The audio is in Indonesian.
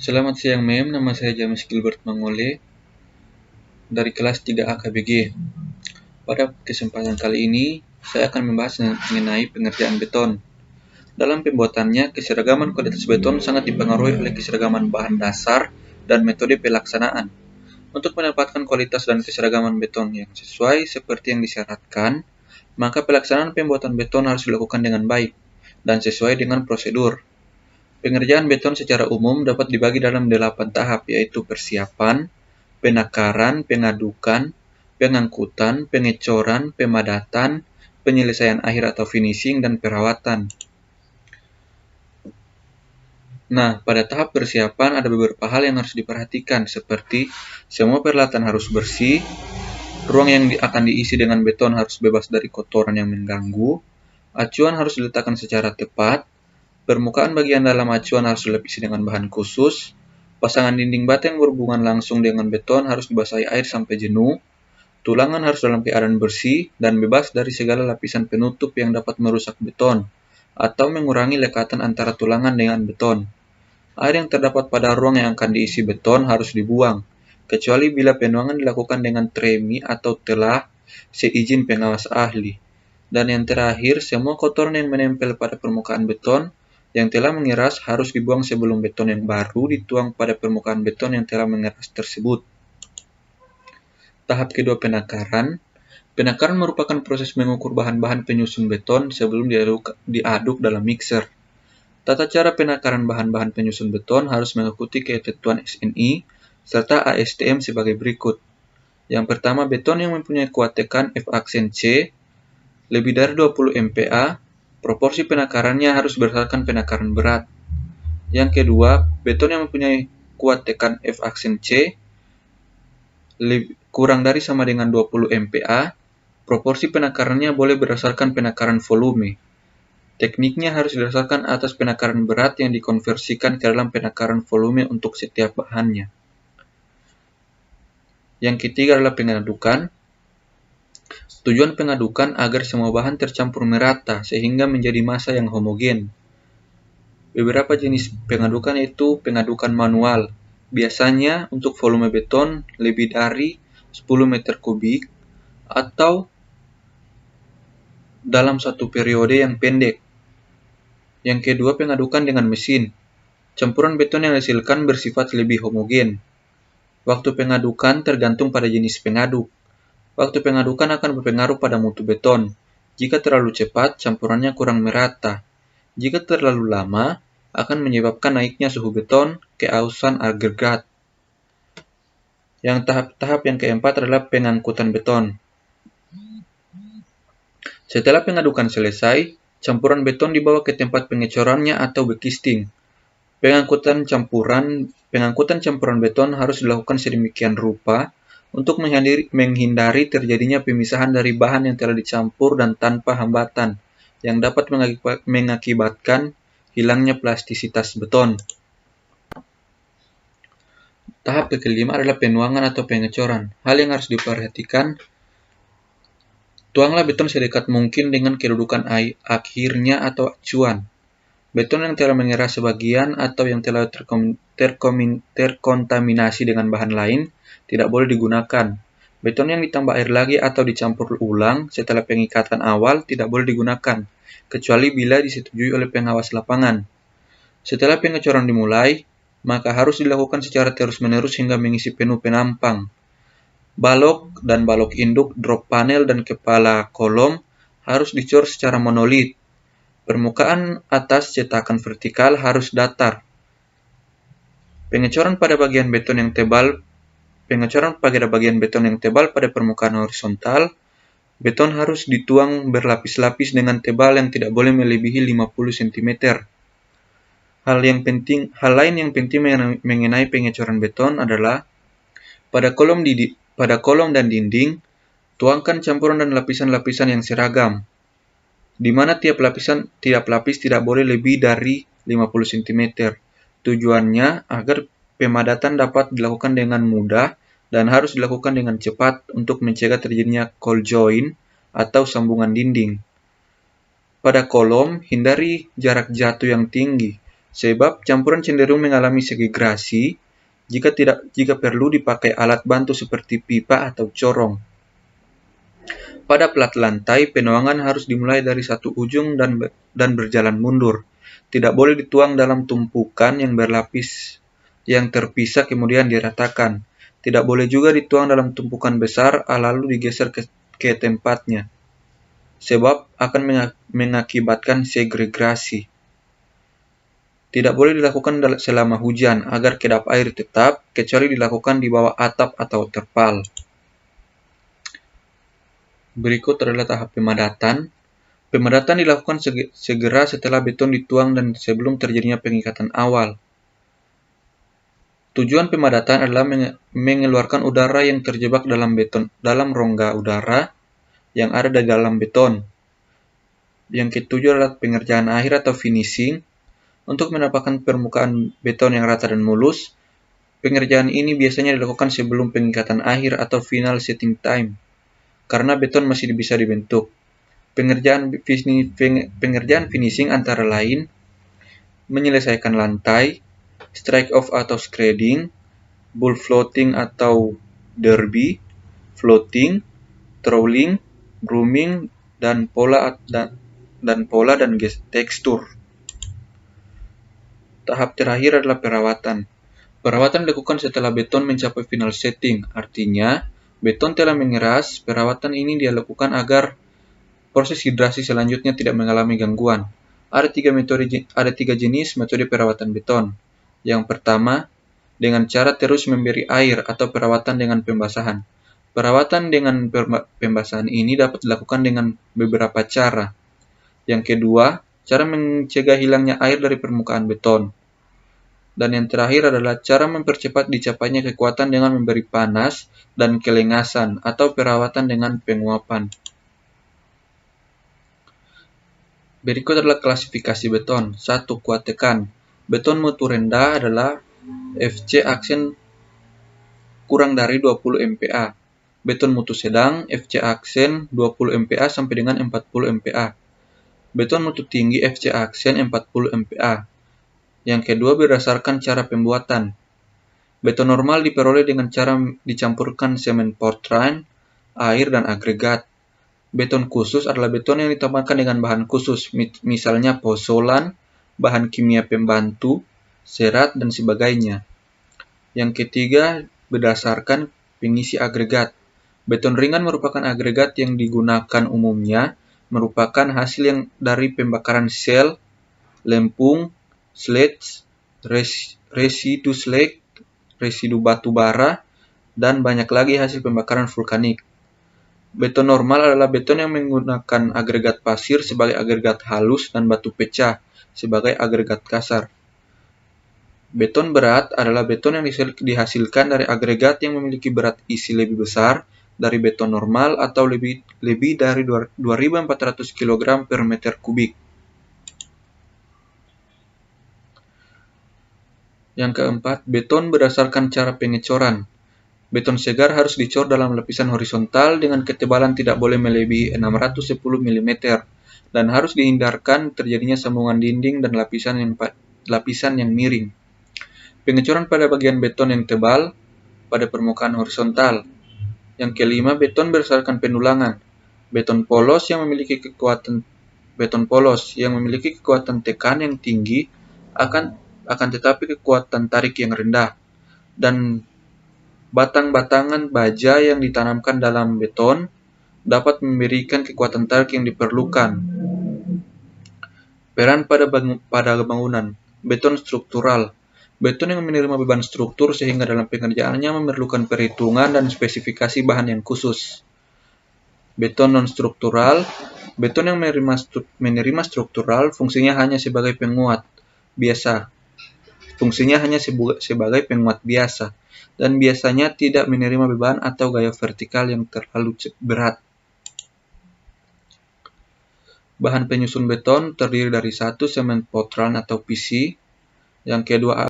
Selamat siang, Mem. Nama saya James Gilbert Mangole dari kelas 3 AKBG. Pada kesempatan kali ini, saya akan membahas mengenai pengerjaan beton. Dalam pembuatannya, keseragaman kualitas beton sangat dipengaruhi oleh keseragaman bahan dasar dan metode pelaksanaan. Untuk mendapatkan kualitas dan keseragaman beton yang sesuai seperti yang disyaratkan, maka pelaksanaan pembuatan beton harus dilakukan dengan baik dan sesuai dengan prosedur. Pengerjaan beton secara umum dapat dibagi dalam 8 tahap, yaitu persiapan, penakaran, pengadukan, pengangkutan, pengecoran, pemadatan, penyelesaian akhir atau finishing, dan perawatan. Nah, pada tahap persiapan ada beberapa hal yang harus diperhatikan, seperti semua peralatan harus bersih, ruang yang akan diisi dengan beton harus bebas dari kotoran yang mengganggu, acuan harus diletakkan secara tepat, permukaan bagian dalam acuan harus dilapisi dengan bahan khusus, pasangan dinding bata yang berhubungan langsung dengan beton harus dibasahi air sampai jenuh, tulangan harus dalam keadaan bersih dan bebas dari segala lapisan penutup yang dapat merusak beton, atau mengurangi lekatan antara tulangan dengan beton. Air yang terdapat pada ruang yang akan diisi beton harus dibuang, kecuali bila penuangan dilakukan dengan tremi atau telah seizin pengawas ahli. Dan yang terakhir, semua kotoran yang menempel pada permukaan beton yang telah mengeras harus dibuang sebelum beton yang baru dituang pada permukaan beton yang telah mengeras tersebut. Tahap kedua, penakaran. Penakaran merupakan proses mengukur bahan-bahan penyusun beton sebelum diaduk dalam mixer. Tata cara penakaran bahan-bahan penyusun beton harus mengikuti ketentuan SNI serta ASTM sebagai berikut. Yang pertama, beton yang mempunyai kuat tekan F aksen C lebih dari 20 MPa, proporsi penakarannya harus berdasarkan penakaran berat. Yang kedua, beton yang mempunyai kuat tekan F aksen C kurang dari sama dengan 20 MPa, proporsi penakarannya boleh berdasarkan penakaran volume. Tekniknya harus didasarkan atas penakaran berat yang dikonversikan ke dalam penakaran volume untuk setiap bahannya. Yang ketiga adalah pengadukan. Tujuan pengadukan agar semua bahan tercampur merata sehingga menjadi massa yang homogen. Beberapa jenis pengadukan itu pengadukan manual. Biasanya untuk volume beton lebih dari 10 meter kubik atau dalam satu periode yang pendek. Yang kedua, pengadukan dengan mesin. Campuran beton yang dihasilkan bersifat lebih homogen. Waktu pengadukan tergantung pada jenis pengaduk. Waktu pengadukan akan berpengaruh pada mutu beton. Jika terlalu cepat, campurannya kurang merata. Jika terlalu lama, akan menyebabkan naiknya suhu beton ke ausan agregat. Yang tahap yang keempat adalah pengangkutan beton. Setelah pengadukan selesai, campuran beton dibawa ke tempat pengecorannya atau bekisting. Pengangkutan campuran beton harus dilakukan sedemikian rupa untuk menghindari terjadinya pemisahan dari bahan yang telah dicampur dan tanpa hambatan yang dapat mengakibatkan hilangnya plastisitas beton. Tahap kelima adalah penuangan atau pengecoran. Hal yang harus diperhatikan, tuanglah beton sedekat mungkin dengan kedudukan akhirnya atau acuan. Beton yang telah mengeras sebagian atau yang telah terkontaminasi dengan bahan lain tidak boleh digunakan. Beton yang ditambah air lagi atau dicampur ulang setelah pengikatan awal tidak boleh digunakan, kecuali bila disetujui oleh pengawas lapangan. Setelah pengecoran dimulai, maka harus dilakukan secara terus-menerus hingga mengisi penuh penampang. Balok dan balok induk, drop panel, dan kepala kolom harus dicor secara monolit. Permukaan atas cetakan vertikal harus datar. Pengecoran pada bagian beton yang tebal pada permukaan horizontal, beton harus dituang berlapis-lapis dengan tebal yang tidak boleh melebihi 50 cm. Hal lain yang penting mengenai pengecoran beton adalah pada kolom dan dinding, tuangkan campuran dan lapisan-lapisan yang seragam, di mana tiap lapis tidak boleh lebih dari 50 cm. Tujuannya agar pemadatan dapat dilakukan dengan mudah dan harus dilakukan dengan cepat untuk mencegah terjadinya cold joint atau sambungan dinding. Pada kolom, hindari jarak jatuh yang tinggi. sebab campuran cenderung mengalami segregasi jika perlu dipakai alat bantu seperti pipa atau corong. Pada plat lantai, penuangan harus dimulai dari satu ujung dan berjalan mundur. Tidak boleh dituang dalam tumpukan yang berlapis yang terpisah kemudian diratakan. Tidak boleh juga dituang dalam tumpukan besar lalu digeser ke tempatnya, sebab akan mengakibatkan segregasi. Tidak boleh dilakukan selama hujan agar kedap air tetap, kecuali dilakukan di bawah atap atau terpal. Berikut adalah tahap pemadatan. Pemadatan dilakukan segera setelah beton dituang dan sebelum terjadinya pengikatan awal. Tujuan pemadatan adalah mengeluarkan udara yang terjebak dalam rongga udara yang ada di dalam beton. Yang ketujuh adalah pengerjaan akhir atau finishing. Untuk mendapatkan permukaan beton yang rata dan mulus, pengerjaan ini biasanya dilakukan sebelum pengikatan akhir atau final setting time, karena beton masih bisa dibentuk. Pengerjaan finishing antara lain menyelesaikan lantai, strike off atau screeding, bull floating atau derby, floating, trowling, grooming, dan pola dan tekstur. Tahap terakhir adalah perawatan. Perawatan dilakukan setelah beton mencapai final setting, artinya beton telah mengeras. Perawatan ini dilakukan agar proses hidrasi selanjutnya tidak mengalami gangguan. Ada tiga jenis metode perawatan beton. Yang pertama, dengan cara terus memberi air atau perawatan dengan pembasahan. Perawatan dengan pembasahan ini dapat dilakukan dengan beberapa cara. Yang kedua, cara mencegah hilangnya air dari permukaan beton. Dan yang terakhir adalah cara mempercepat dicapainya kekuatan dengan memberi panas dan kelengasan atau perawatan dengan penguapan. Berikut adalah klasifikasi beton. 1. Kuat tekan. Beton mutu rendah adalah FC aksen kurang dari 20 MPa. Beton mutu sedang FC aksen 20 MPa sampai dengan 40 MPa. Beton mutu tinggi FC aksen 40 MPa. Yang kedua berdasarkan cara pembuatan. Beton normal diperoleh dengan cara dicampurkan semen Portland, air, dan agregat. Beton khusus adalah beton yang ditambahkan dengan bahan khusus, misalnya pozolan, bahan kimia pembantu, serat, dan sebagainya. Yang ketiga, berdasarkan pengisi agregat. Beton ringan merupakan agregat yang digunakan umumnya, merupakan hasil yang dari pembakaran sel, lempung, sludge, residu slag, residu batu bara, dan banyak lagi hasil pembakaran vulkanik. Beton normal adalah beton yang menggunakan agregat pasir sebagai agregat halus dan batu pecah sebagai agregat kasar. Beton berat adalah beton yang dihasilkan dari agregat yang memiliki berat isi lebih besar dari beton normal atau lebih dari 2.400 kg per meter kubik. Yang keempat, beton berdasarkan cara pengecoran. Beton segar harus dicor dalam lapisan horizontal dengan ketebalan tidak boleh melebihi 610 mm dan harus dihindarkan terjadinya sambungan dinding dan lapisan yang miring. Pengecoran pada bagian beton yang tebal pada permukaan horizontal. Yang kelima, beton berdasarkan pendulangan. Beton polos yang memiliki kekuatan tekan yang tinggi akan tetapi kekuatan tarik yang rendah, dan batang-batangan baja yang ditanamkan dalam beton dapat memberikan kekuatan tarik yang diperlukan. Peran pada bangunan. Beton struktural. Beton yang menerima beban struktur sehingga dalam pengerjaannya memerlukan perhitungan dan spesifikasi bahan yang khusus. Beton non-struktural. Beton yang menerima struktural fungsinya hanya sebagai penguat biasa. Dan biasanya tidak menerima beban atau gaya vertikal yang terlalu berat. Bahan penyusun beton terdiri dari 1. Semen Portland atau PC, yang kedua